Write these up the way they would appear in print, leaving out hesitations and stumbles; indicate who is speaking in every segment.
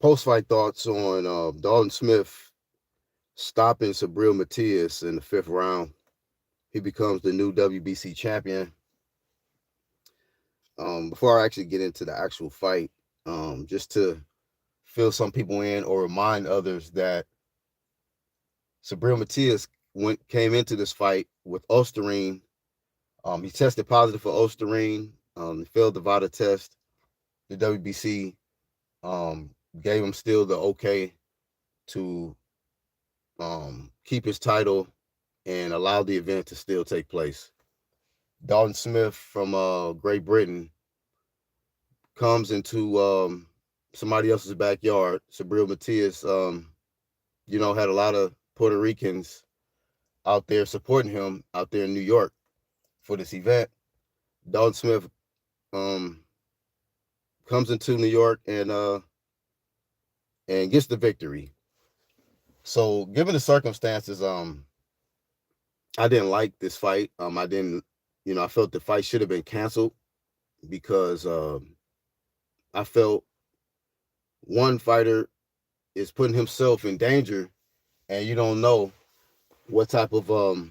Speaker 1: Post-fight thoughts on Dalton Smith stopping Subriel Matias in the fifth round. He becomes the new WBC champion. Before I actually get into the actual fight, just to fill some people in or remind others that Subriel Matias came into this fight with Osterine. He tested positive for Osterine. He failed the VADA test. The WBC gave him still the okay to keep his title and allow the event to still take place. Dalton Smith from Great Britain comes into somebody else's backyard. Subriel Matias, had a lot of Puerto Ricans out there supporting him out there in New York for this event. Dalton Smith um, comes into New York and gets the victory. So, given the circumstances, I didn't like this fight. I didn't, I felt the fight should have been canceled because I felt one fighter is putting himself in danger, and you don't know what type of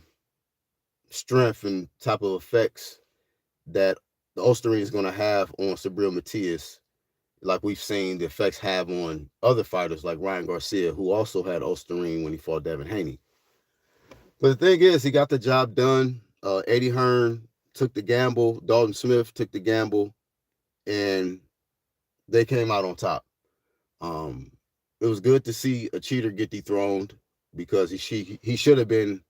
Speaker 1: strength and type of effects that the Osterine is going to have on Subriel Matias, like we've seen the effects have on other fighters like Ryan Garcia, who also had Osterine when he fought Devin Haney. But the thing is, he got the job done. Eddie Hearn took the gamble. Dalton Smith took the gamble, and they came out on top. Um, it was good to see a cheater get dethroned because he should have been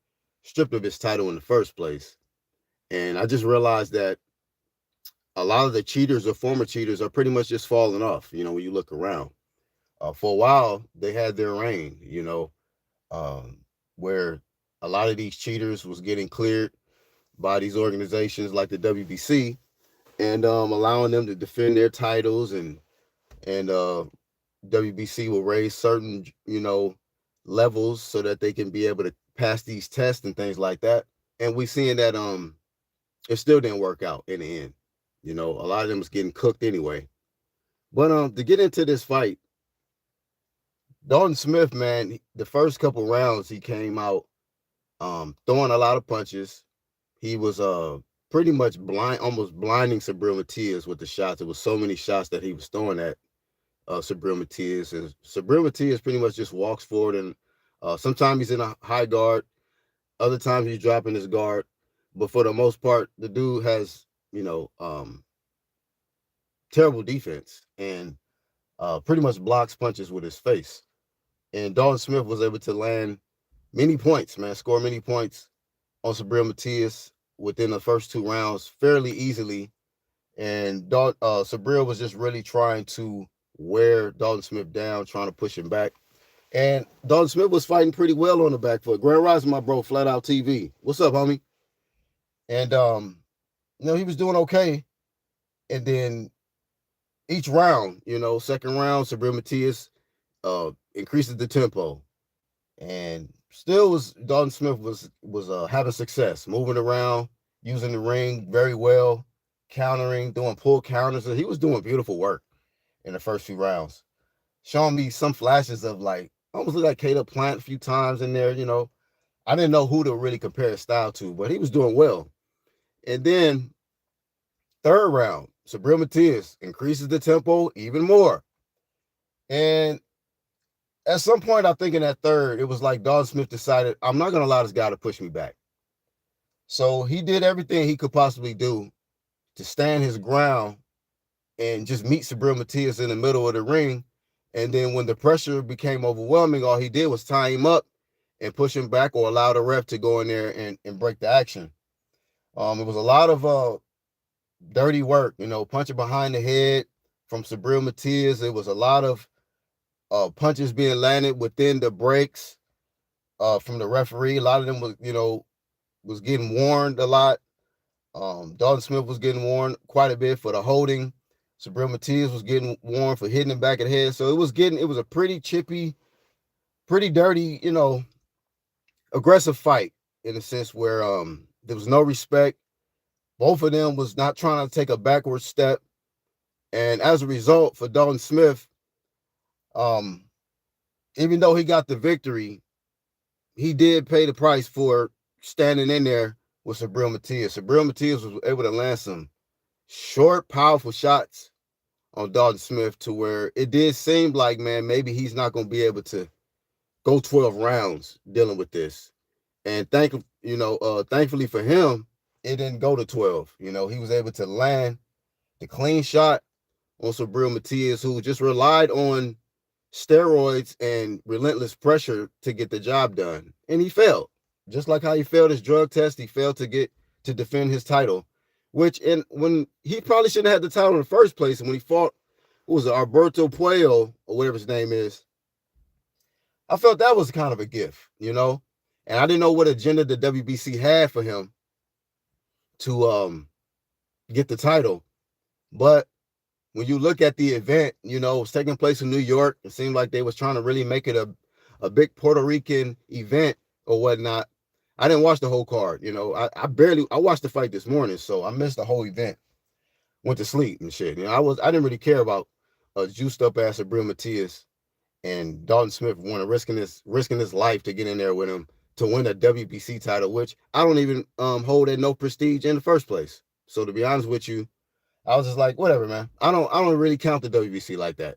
Speaker 1: stripped of his title in the first place. And I just realized that a lot of the cheaters or former cheaters are pretty much just falling off. When you look around, for a while they had their reign. Where a lot of these cheaters was getting cleared by these organizations like the WBC and allowing them to defend their titles and WBC will raise certain levels so that they can be able to pass these tests and things like that. And we seeing that it still didn't work out in the end. A lot of them was getting cooked anyway. But to get into this fight, Dalton Smith, man, the first couple rounds he came out throwing a lot of punches. He was pretty much almost blinding Subriel Matias with the shots. There was so many shots that he was throwing at Subriel Matias, and Subriel Matias pretty much just walks forward, and sometimes he's in a high guard, other times he's dropping his guard, but for the most part, the dude has terrible defense and pretty much blocks punches with his face. And Dalton Smith was able to land many points, man, score many points on Subriel Matias within the first two rounds fairly easily. And Subriel was just really trying to wear Dalton Smith down, trying to push him back. And Dalton Smith was fighting pretty well on the back foot. Grand Rising, my bro, Flat Out TV. What's up, homie? And he was doing okay. And then each round, second round, Subriel Matias increases the tempo. And still Dalton Smith was having success, moving around, using the ring very well, countering, doing pull counters. And he was doing beautiful work in the first few rounds, showing me some flashes of almost like Caleb Plant a few times in there. I didn't know who to really compare his style to, but he was doing well. And then third round, Subriel Matias increases the tempo even more. And at some point, I think in that third, it was like Dalton Smith decided, I'm not going to allow this guy to push me back. So he did everything he could possibly do to stand his ground and just meet Subriel Matias in the middle of the ring. And then when the pressure became overwhelming, all he did was tie him up and push him back or allow the ref to go in there and break the action. It was a lot of dirty work, punching behind the head from Subriel Matias. It was a lot of punches being landed within the breaks from the referee. A lot of them was getting warned a lot. Dalton Smith was getting warned quite a bit for the holding. Subriel Matias was getting warned for hitting him back of the head. So it was a pretty chippy, pretty dirty, aggressive fight in a sense where there was no respect. Both of them was not trying to take a backward step. And as a result, for Dalton Smith, Um, even though he got the victory, he did pay the price for standing in there with Subriel Matias. Subriel Matias was able to land some short, powerful shots on Dalton Smith to where it did seem like, man, maybe he's not going to be able to go 12 rounds dealing with this. And thankfully for him, it didn't go to 12. He was able to land the clean shot on Subriel Matias, who just relied on steroids and relentless pressure to get the job done. And he failed. Just like how he failed his drug test, he failed to defend his title, when he probably shouldn't have had the title in the first place. And when he fought, what was it, Alberto Puello, or whatever his name is, I felt that was kind of a gift. And I didn't know what agenda the WBC had for him to get the title. But when you look at the event, it was taking place in New York. It seemed like they was trying to really make it a big Puerto Rican event or whatnot. I didn't watch the whole card. I watched the fight this morning, so I missed the whole event. Went to sleep and shit. I didn't really care about a juiced up ass Subriel Matias and Dalton Smith risking his life to get in there with him to win a WBC title, which I don't even hold at no prestige in the first place. So to be honest with you, I was just like, whatever, man. I don't really count the WBC like that,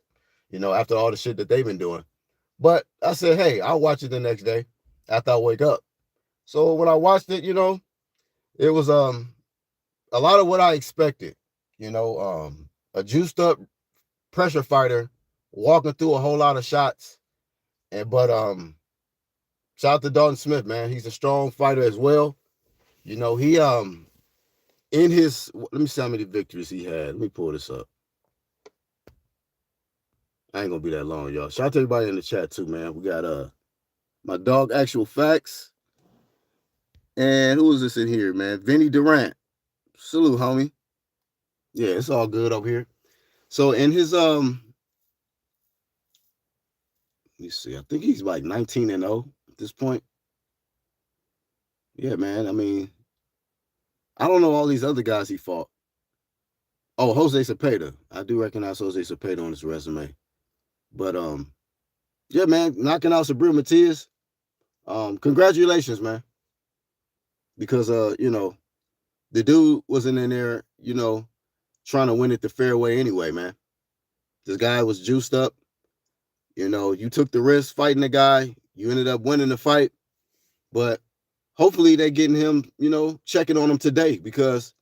Speaker 1: after all the shit that they've been doing. But I said, hey, I'll watch it the next day after I wake up. So when I watched it, it was a lot of what I expected. A juiced up pressure fighter walking through a whole lot of shots. But shout out to Dalton Smith, man. He's a strong fighter as well. He in his, let me see how many victories he had. Let me pull this up. I ain't gonna be that long, y'all. Shout out to everybody in the chat too, man. We got my dog Actual Facts. And who is this in here, man? Vinny Durant. Salute, homie. Yeah, it's all good over here. So in his let me see, I think he's like 19-0 at this point. Yeah, man. I mean, I don't know all these other guys he fought. Oh, Jose Cepeda. I do recognize Jose Cepeda on his resume. But yeah, man, knocking out Subriel Matias. Congratulations, man. Because the dude wasn't in there, trying to win it the fair way anyway, man. This guy was juiced up. You took the risk fighting the guy. You ended up winning the fight. But hopefully they're getting him, checking on him today, because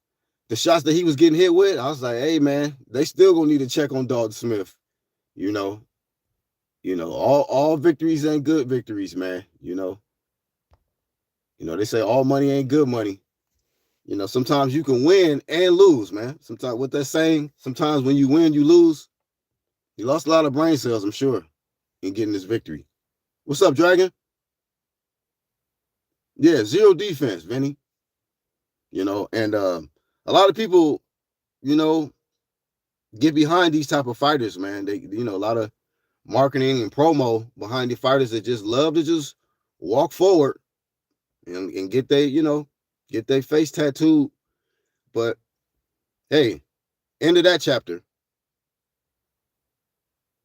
Speaker 1: the shots that he was getting hit with, I was like, hey, man, they still gonna need to check on Dalton Smith. All victories ain't good victories, man. They say all money ain't good money. Sometimes you can win and lose, man. Sometimes what they're saying, sometimes when you win, you lose. He lost a lot of brain cells, I'm sure, in getting this victory. What's up, Dragon? Yeah, zero defense, Vinny. And a lot of people, get behind these type of fighters, man. They, a lot of marketing and promo behind the fighters that just love to just walk forward and get their face tattooed. But hey, end of that chapter.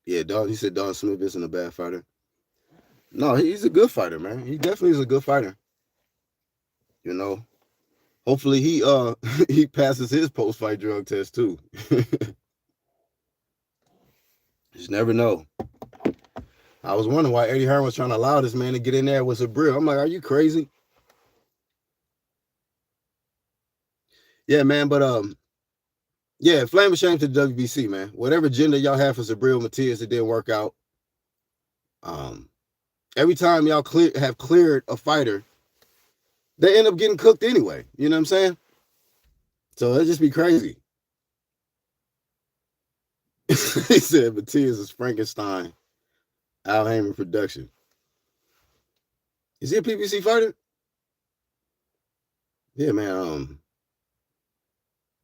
Speaker 1: Yeah, he said Dalton Smith isn't a bad fighter. No, he's a good fighter, man. He definitely is a good fighter. Hopefully he he passes his post-fight drug test too. Just never know. I was wondering why Eddie Hearn was trying to allow this man to get in there with Subriel. I'm like, are you crazy? Yeah, man, but yeah, flame of shame to the WBC, man. Whatever agenda y'all have for Subriel Matias, it didn't work out. Every time y'all have cleared a fighter, they end up getting cooked anyway. You know what I'm saying? So it'd just be crazy. He said Matias is Frankenstein. Al Heyman production. Is he a PBC fighter? Yeah, man.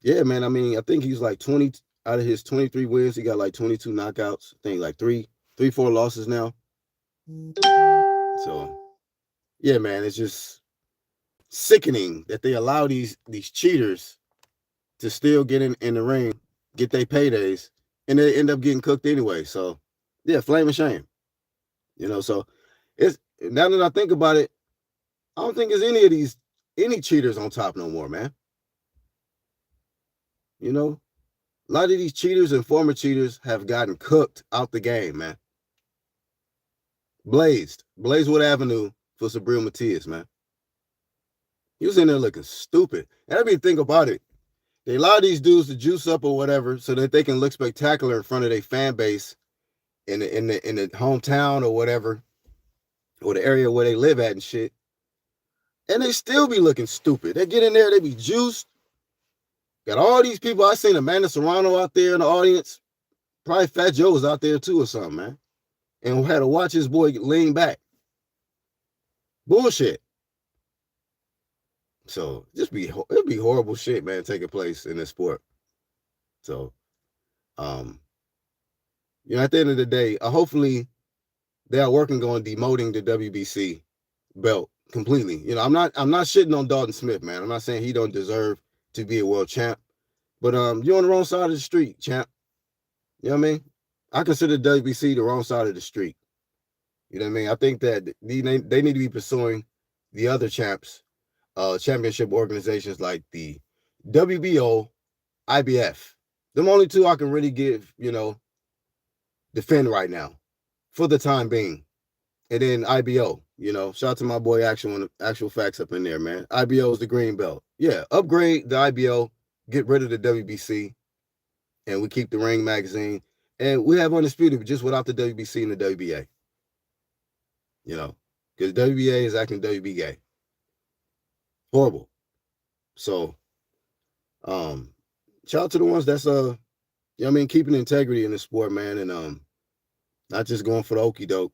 Speaker 1: Yeah, man. I mean, I think he's like 20 out of his 23 wins. He got like 22 knockouts. I think like 4 losses now. So, yeah, man, it's just sickening that they allow these cheaters to still get in the ring, get their paydays, and they end up getting cooked anyway. So, Yeah, flame and shame. So it's now that I think about it, I don't think there's any cheaters on top no more, man. A lot of these cheaters and former cheaters have gotten cooked out the game, man. Blazewood Avenue for Subriel Matias, man. He was in there looking stupid. And I mean, think about it. They allow these dudes to juice up or whatever so that they can look spectacular in front of their fan base in the hometown or whatever, or the area where they live at and shit. And they still be looking stupid. They get in there, they be juiced. Got all these people. I seen Amanda Serrano out there in the audience. Probably Fat Joe was out there too or something, man. And had to watch his boy lean back. Bullshit. So it'd be horrible shit, man, taking place in this sport. So, at the end of the day, hopefully they are working on demoting the WBC belt completely. I'm not shitting on Dalton Smith, man. I'm not saying he don't deserve to be a world champ, but you're on the wrong side of the street, champ. You know what I mean? I consider WBC the wrong side of the street. You know what I mean? I think that they need to be pursuing the other champs, championship organizations like the WBO, IBF. Them only two I can really defend right now for the time being. And then IBO, shout out to my boy Actual Facts up in there, man. IBO is the green belt. Yeah, upgrade the IBO, get rid of the WBC, and we keep the Ring magazine. And we have Undisputed just without the WBC and the WBA. Because WBA is acting WB gay. Horrible. So, shout out to the ones that's keeping integrity in the sport, man, and not just going for the okie doke,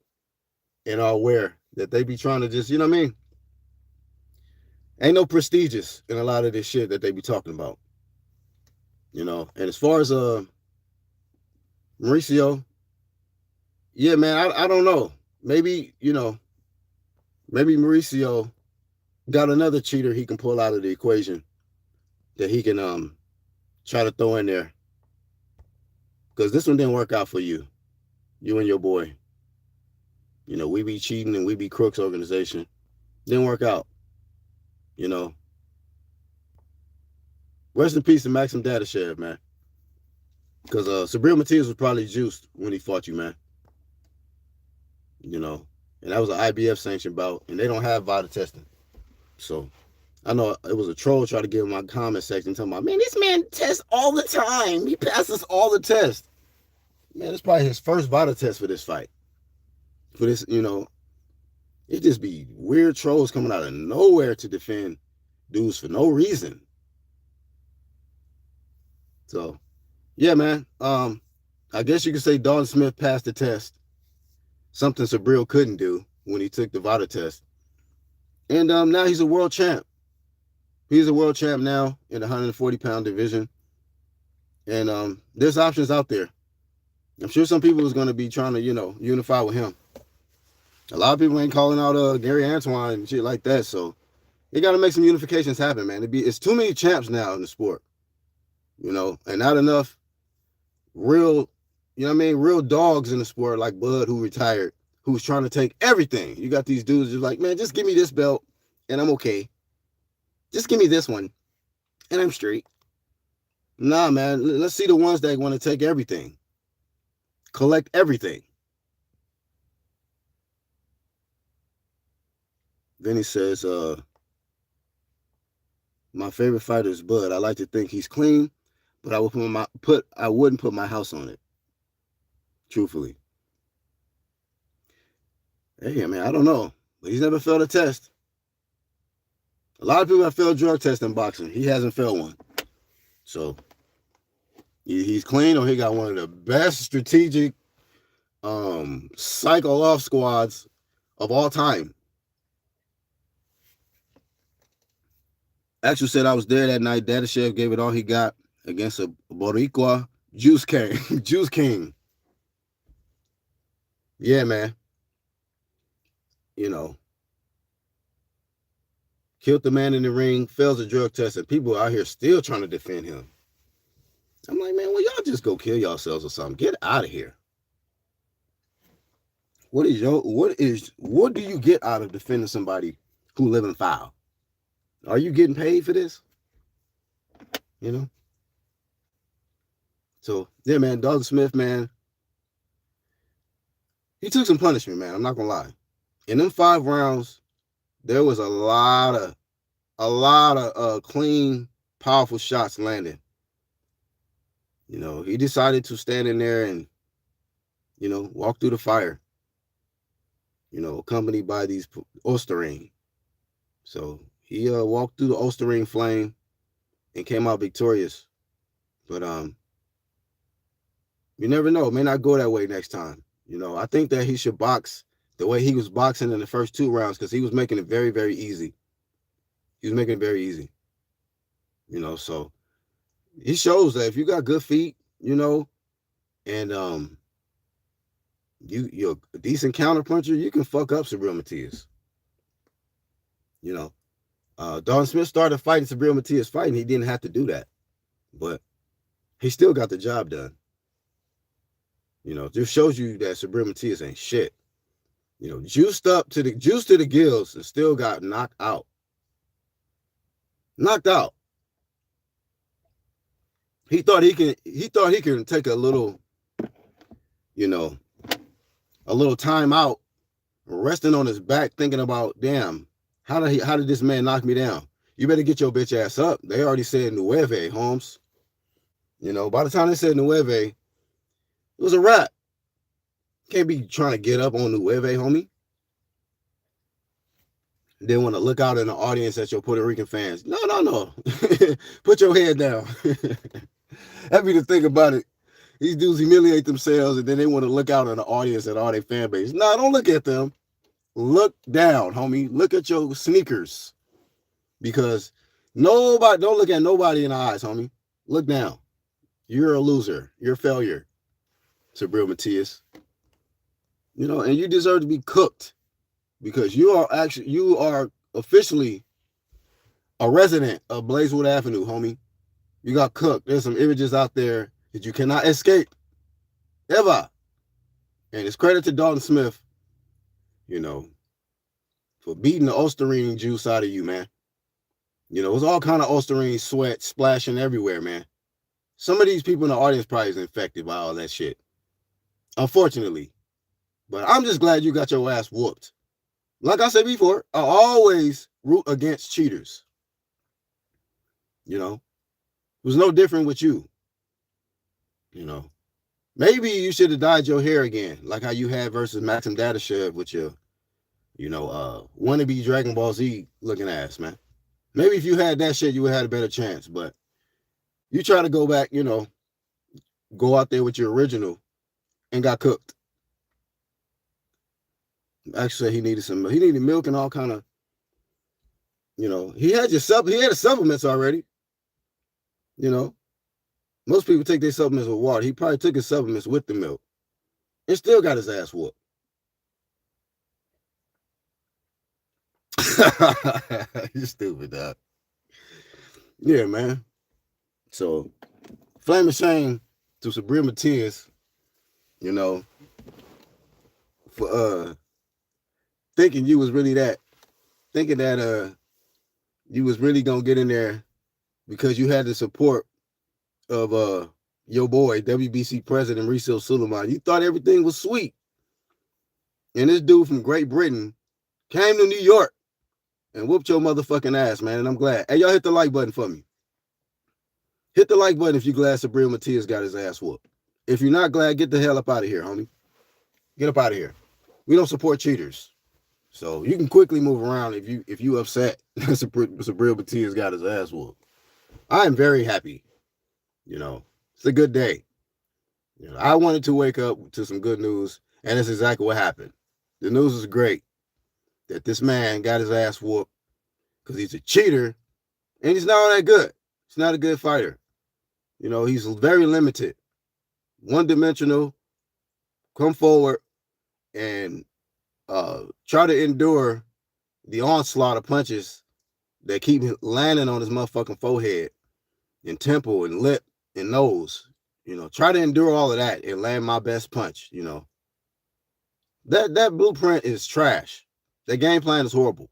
Speaker 1: and are aware that they be trying to just, ain't no prestigious in a lot of this shit that they be talking about. And as far as Mauricio, yeah, man, I don't know. Maybe Mauricio got another cheater he can pull out of the equation that he can try to throw in there. Because this one didn't work out for you and your boy. We be cheating and we be crooks organization. Didn't work out. Rest in peace to Maxim Dadashev, man. Because Subriel Matias was probably juiced when he fought you, man. And that was an IBF sanctioned bout, and they don't have VADA testing. So I know it was a troll trying to get in my comment section talking about, man, this man tests all the time. He passes all the tests. Man, it's probably his first VADA test for this fight. For this, it just be weird trolls coming out of nowhere to defend dudes for no reason. So, yeah, man. I guess you could say Dalton Smith passed the test. Something Subriel couldn't do when he took the VADA test. And now he's a world champ. He's a world champ now in the 140-pound division. And there's options out there. I'm sure some people is going to be trying to, unify with him. A lot of people ain't calling out Gary Antoine and shit like that. So you got to make some unifications happen, man. It's too many champs now in the sport, and not enough real, real dogs in the sport like Bud, who retired, who's trying to take everything. You got these dudes just like, man, just give me this belt and I'm okay. Just give me this one and I'm straight. Nah, man, let's see the ones that want to take everything, collect everything. Then he says, my favorite fighter is Bud. I like to think he's clean, but I wouldn't put my house on it. Truthfully. Hey, man, I don't know, but he's never failed a test. A lot of people have failed drug tests in boxing. He hasn't failed one. So he's clean, or he got one of the best strategic cycle off squads of all time. Actually said I was there that night. Dadashev gave it all he got against a Boricua Juice King. Juice King. Yeah, man. Killed the man in the ring, fails a drug test, and people out here still trying to defend him. I'm like, man, well, y'all just go kill yourselves or something. Get out of here. What do you get out of defending somebody who live in foul? Are you getting paid for this? You know? So yeah, man, Dalton Smith, man, he took some punishment, man. I'm not gonna lie. In them 5 rounds, there was a lot of clean, powerful shots landing. You know, he decided to stand in there and, walk through the fire. Accompanied by these Osterring. So he walked through the Osterring flame and came out victorious. But you never know. It may not go that way next time. I think that he should box the way he was boxing in the first 2 rounds because he was making it very, very easy. He was making it very easy. So he shows that if you got good feet, and you're a decent counter puncher, you can fuck up Subriel Matias. Dalton Smith started fighting Subriel Matias fighting. He didn't have to do that, but he still got the job done. Just shows you that Subriel Matias ain't shit. Juiced to the gills and still got knocked out. Knocked out. He thought he can take a little, a little time out, resting on his back, thinking about, damn, how did this man knock me down? You better get your bitch ass up. They already said nueve, Holmes. By the time they said nueve, it was a wrap. Can't be trying to get up on nueve, homie. Then want to look out in the audience at your Puerto Rican fans. No. Put your head down. Happy to think about it. These dudes humiliate themselves and then they want to look out in the audience at all their fan base. No, don't look at them. Look down, homie. Look at your sneakers. Because don't look at nobody in the eyes, homie. Look down. You're a loser. You're a failure, Subriel Matias. And you deserve to be cooked because you are officially a resident of Blazewood Avenue, homie. You got cooked. There's some images out there that you cannot escape ever. And it's credit to Dalton Smith, for beating the Osterine juice out of you, man. It was all kind of Osterine sweat splashing everywhere, man. Some of these people in the audience probably is infected by all that shit. Unfortunately. But I'm just glad you got your ass whooped. Like I said before, I always root against cheaters. It was no different with you. Maybe you should have dyed your hair again, like how you had versus Maxim Dadashev with your, wannabe Dragon Ball Z looking ass, man. Maybe if you had that shit, you would have had a better chance. But you try to go back, go out there with your original and got cooked. Actually, he needed milk and all kind of, he had the supplements already. Most people take their supplements with water. He probably took his supplements with the milk and still got his ass whooped. You stupid, dog. Yeah, man. So, flame of shame to Subriel Matias, for thinking you was really that, thinking that you was really gonna get in there because you had the support of your boy WBC president Risil Suleiman. You thought everything was sweet, and this dude from Great Britain came to New York and whooped your motherfucking ass, man. And I'm glad. Hey, y'all hit the like button for me. Hit the like button if you're glad Subriel Matias got his ass whooped. If you're not glad, get the hell up out of here, homie. Get up out of here. We don't support cheaters. So you can quickly move around if you upset Subriel Matias got his ass whooped. I am very happy. It's a good day. I wanted to wake up to some good news, and that's exactly what happened. The news is great that this man got his ass whooped because he's a cheater, and he's not that good. He's not a good fighter. He's very limited, one-dimensional. Come forward and try to endure the onslaught of punches that keep landing on his motherfucking forehead and temple and lip and nose. Try to endure all of that and land my best punch. That blueprint is trash. The game plan is horrible.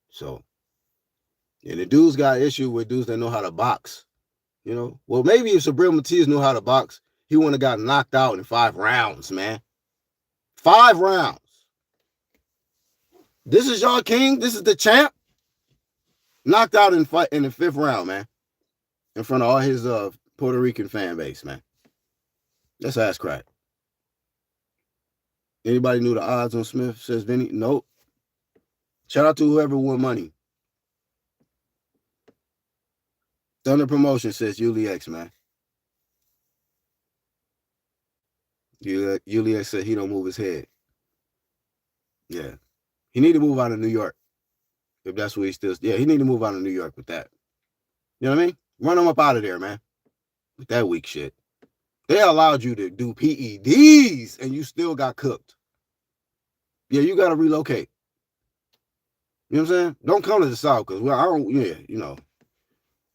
Speaker 1: So, and the dudes got issue with dudes that know how to box. Well, maybe if Subriel Matias knew how to box, he wouldn't have got knocked out in 5 rounds, man. 5 rounds. This is y'all king. This is the champ. Knocked out in the 5th round, man. In front of all his Puerto Rican fan base, man. That's ass crack. Anybody knew the odds on Smith, says Vinny? Nope. Shout out to whoever won money. Thunder Promotion says Uliex, man. Uliex said he don't move his head. Yeah. He need to move out of New York. If that's what he still... Yeah, he need to move out of New York with that. You know what I mean? Run him up out of there, man. With that weak shit. They allowed you to do PEDs and you still got cooked. Yeah, you got to relocate. You know what I'm saying? Don't come to the South because, well, I don't... Yeah, you know.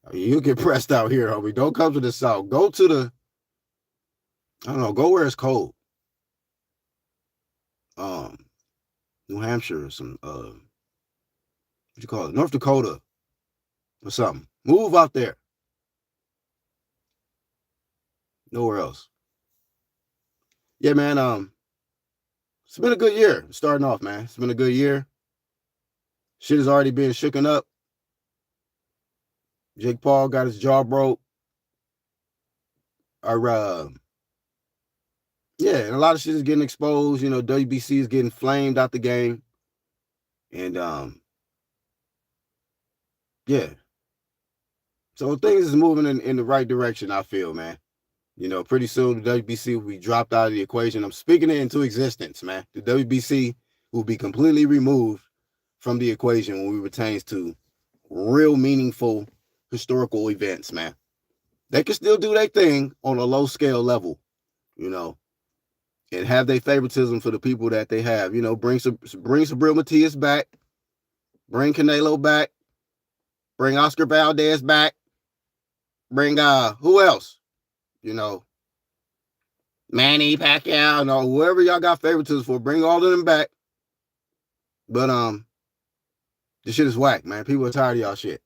Speaker 1: I mean, you get pressed out here, homie. Don't come to the South. Go to the... I don't know. Go where it's cold. New Hampshire or some... what you call it? North Dakota or something. Move out there. Nowhere else. Yeah, man. It's been a good year. Starting off, man. It's been a good year. Shit has already been shooken up. Jake Paul got his jaw broke. Yeah, and a lot of shit is getting exposed. You know, WBC is getting flamed out the game. And yeah. So things is moving in the right direction, I feel, man. You know, pretty soon the WBC will be dropped out of the equation. I'm speaking it into existence, man. The WBC will be completely removed from the equation when it pertains to real meaningful historical events, man. They can still do their thing on a low scale level, you know, and have their favoritism for the people that they have. You know, bring Subriel Matias back, bring Canelo back, bring Oscar Valdez back, bring who else? You know, Manny Pacquiao, no, whoever y'all got favoritism for, bring all of them back. But this shit is whack, man. People are tired of y'all shit.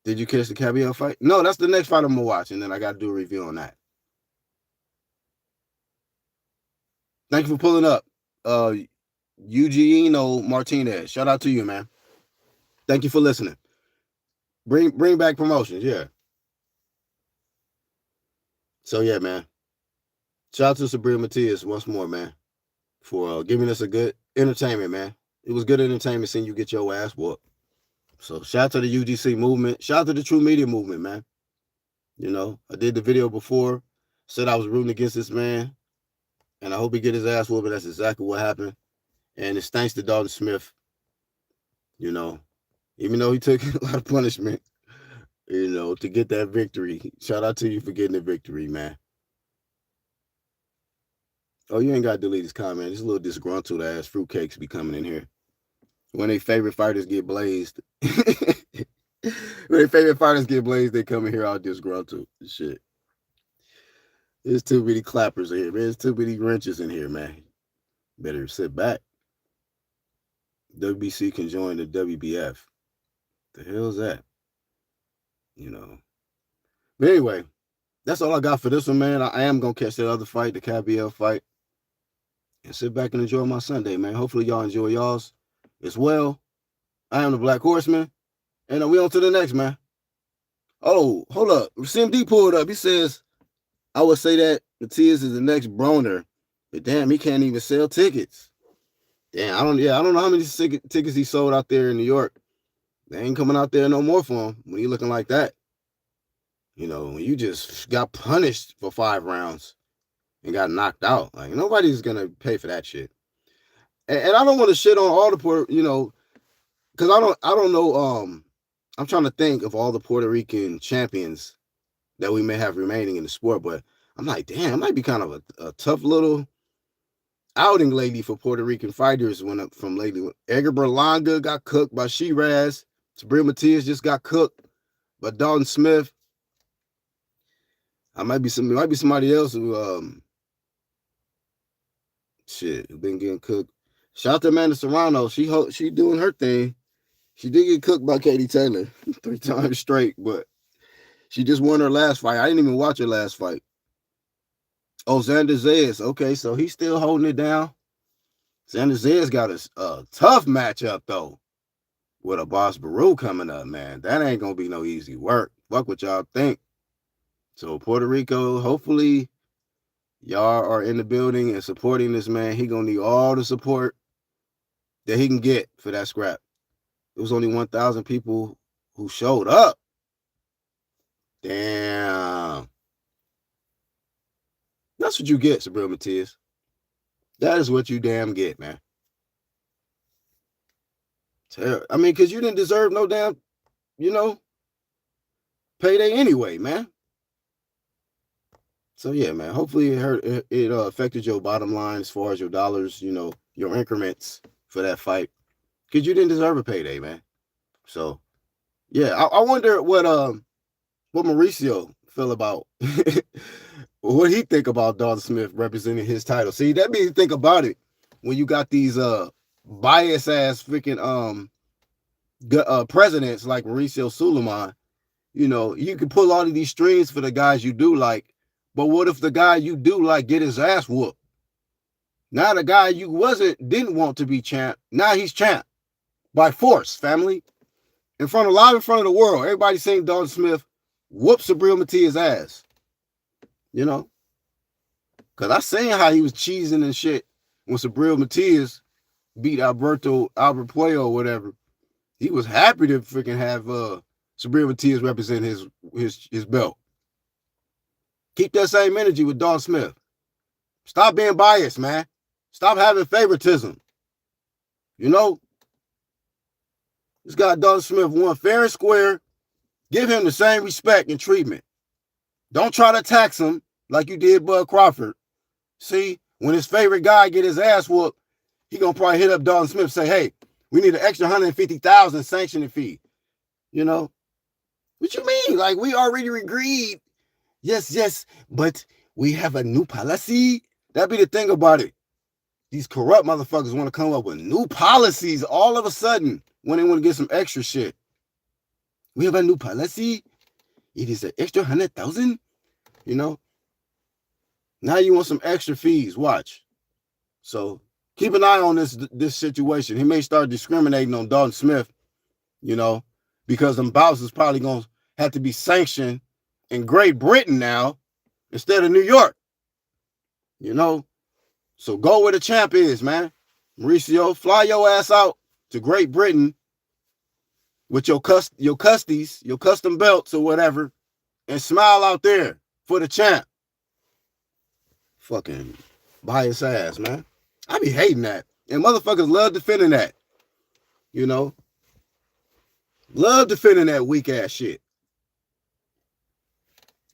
Speaker 1: Did you catch the Caballero fight? No, that's the next fight I'm gonna watch, and then I got to do a review on that. Thank you for pulling up, Eugenio Martinez. Shout out to you, man. Thank you for listening. Bring back promotions, yeah. So yeah, man. Shout out to Subriel Matias once more, man, for giving us a good entertainment, man. It was good entertainment seeing you get your ass whooped. So shout out to the UGC movement. Shout out to the True Media movement, man. You know, I did the video before, said I was rooting against this man, and I hope he get his ass whooped, but that's exactly what happened. And it's thanks to Dalton Smith, you know, even though he took a lot of punishment, you know, to get that victory. Shout out to you for getting the victory, man. Oh, you ain't got to delete his comment. This little disgruntled ass fruitcakes be coming in here. When their favorite fighters get blazed. When their favorite fighters get blazed, they come in here all disgruntled. Shit. There's too many clappers in here, man. There's too many wrenches in here, man. Better sit back. WBC can join the WBF. The hell's that? You know. But anyway, that's all I got for this one, man. I am going to catch that other fight, the Caballero fight. And sit back and enjoy my Sunday, man. Hopefully y'all enjoy y'all's as well. I am the Black Horseman. And we on to the next, man. Oh, hold up. CMD pulled up. He says, I would say that Matias is the next Broner. But damn, he can't even sell tickets. Damn, I don't know how many tickets he sold out there in New York. They ain't coming out there no more for him when you looking like that. You know, when you just got punished for 5 rounds and got knocked out. Like, nobody's going to pay for that shit. And I don't want to shit on all the you know, because I don't know. I'm trying to think of all the Puerto Rican champions that we may have remaining in the sport, but I'm like, damn, it might be kind of a tough little outing lately for Puerto Rican fighters from lately. Edgar Berlanga got cooked by Shiraz. Subriel Matias just got cooked by Dalton Smith. It might be somebody else who shit, been getting cooked. Shout out to Amanda Serrano. She doing her thing. She did get cooked by Katie Taylor 3 times straight, but she just won her last fight. I didn't even watch her last fight. Oh, Xander Zayas. Okay, so he's still holding it down. Xander Zayas got a tough matchup, though, with a Boss Baru coming up, man. That ain't going to be no easy work. Fuck what y'all think. So, Puerto Rico, hopefully y'all are in the building and supporting this man. He going to need all the support that he can get for that scrap. It was only 1,000 people who showed up. Damn. That's what you get, Subriel Matias. That is what you damn get, man. I mean, because you didn't deserve no damn, payday anyway, man. So, yeah, man, hopefully it affected your bottom line as far as your dollars, your increments for that fight. Because you didn't deserve a payday, man. So, yeah, I wonder what Mauricio feel about what he think about Dalton Smith representing his title. See, that means you think about it when you got these bias ass freaking presidents like Mauricio Suleiman. You can pull all of these strings for the guys you do like, but what if the guy you do like get his ass whooped? Now the guy you didn't want to be champ, now he's champ by force, family. Live in front of the world. Everybody saying Dalton Smith whooped Subriel Matias' ass. Because I seen how he was cheesing and shit when Subriel Matias beat Albert Puello or whatever. He was happy to freaking have Subriel Matias represent his belt. Keep that same energy with Dalton Smith. Stop being biased, man. Stop having favoritism. This guy Dalton Smith won fair and square. Give him the same respect and treatment. Don't try to tax him like you did Bud Crawford. See, when his favorite guy get his ass whooped, he gonna probably hit up Dalton Smith and say, hey, we need an extra $150,000 sanctioning fee. What you mean? Like, we already agreed. Yes, but we have a new policy. That be the thing about it. These corrupt motherfuckers want to come up with new policies all of a sudden when they want to get some extra shit. We have a new policy. It is an extra 100,000. Now you want some extra fees. Watch. So keep an eye on this situation. He may start discriminating on Dalton Smith, because them bouts is probably going to have to be sanctioned in Great Britain now instead of New York. So go where the champ is, man. Mauricio, fly your ass out to Great Britain with your custom belts or whatever, and smile out there for the champ. Fucking bias ass, man. I be hating that. And motherfuckers love defending that. Love defending that weak ass shit.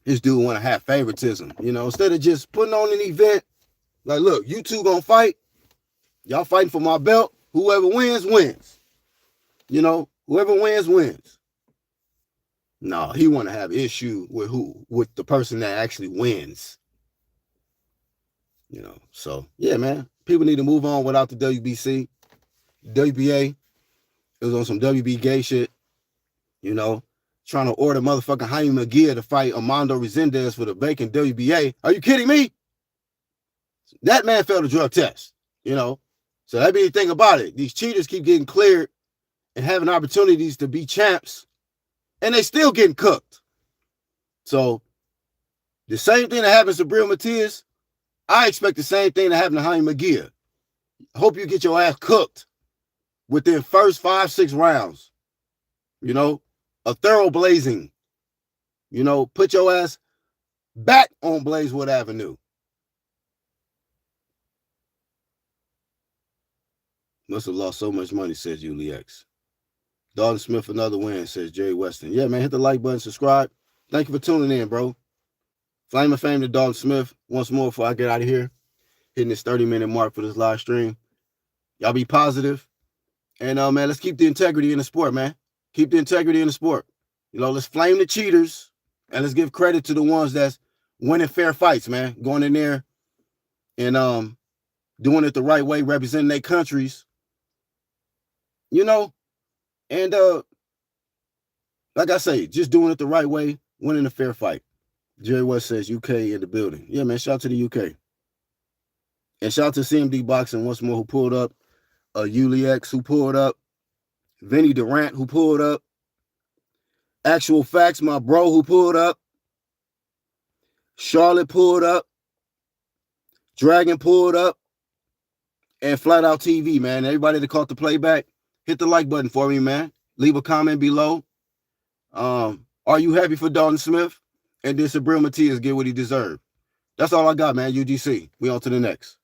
Speaker 1: This dude want to have favoritism, instead of just putting on an event. Like, look, you two gonna fight. Y'all fighting for my belt. Whoever wins, wins. Whoever wins. No, he want to have issue with the person that actually wins. So yeah, man. People need to move on without the WBC. WBA. It was on some WB gay shit. Trying to order motherfucking Jaime Magia to fight Armando Resendez for the vacant WBA. Are you kidding me? That man failed a drug test, So that be the thing about it. These cheaters keep getting cleared and having opportunities to be champs, and they still getting cooked. So the same thing that happens to Subriel Matias, I expect the same thing to happen to Jaime Magia. I hope you get your ass cooked within first 5-6 rounds. A thorough blazing. Put your ass back on Blazewood Avenue. Must have lost so much money, says Julie X. Dalton Smith, another win, says Jerry Weston. Yeah, man, hit the like button, subscribe. Thank you for tuning in, bro. Flame of fame to Dalton Smith once more before I get out of here. Hitting this 30-minute mark for this live stream. Y'all be positive. And, man, let's keep the integrity in the sport, man. Keep the integrity in the sport. Let's flame the cheaters, and let's give credit to the ones that's winning fair fights, man. Going in there and doing it the right way, representing their countries, you know, and like I say, just doing it the right way, winning a fair fight. Jerry West says UK in the building. Yeah, man, shout out to the UK. And shout out to CMD Boxing once more, who pulled up, Uliex, who pulled up, Vinny Durant, who pulled up, Actual Facts, my bro, who pulled up, Charlotte pulled up, Dragon pulled up, and Flat Out TV, man. Everybody that caught the playback, hit the like button for me, man. Leave a comment below. Are you happy for Dalton Smith? And did Subriel Matias get what he deserved? That's all I got, man. UGC. We on to the next.